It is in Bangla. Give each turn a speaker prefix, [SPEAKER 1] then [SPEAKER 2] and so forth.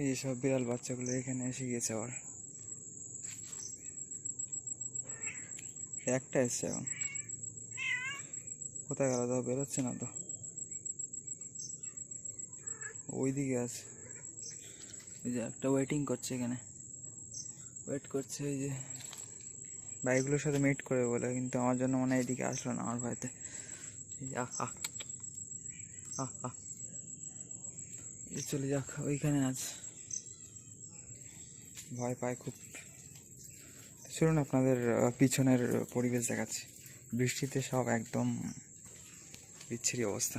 [SPEAKER 1] এই সব বিড়াল বাচ্চাগুলো এখানে এসে গিয়েছে আবার। একটা এসছে এখন, কোথায় গেল তো, বেরোচ্ছে না তো, ওইদিকে আছে। এই যে একটা ওয়েটিং করছে এখানে, ওয়েট করছে এই যে বাইকগুলোর সাথে মিট করে বলে, কিন্তু আমার জন্য মনে হয় এদিকে আসলো না আমার ভয়তে। চলে যাক, ওইখানে আছে, ভয় পায় খুব। শুনুন আপনাদের পিছনের পরিবেশ দেখাচ্ছি, বৃষ্টিতে সব একদম বিচ্ছিরি অবস্থা।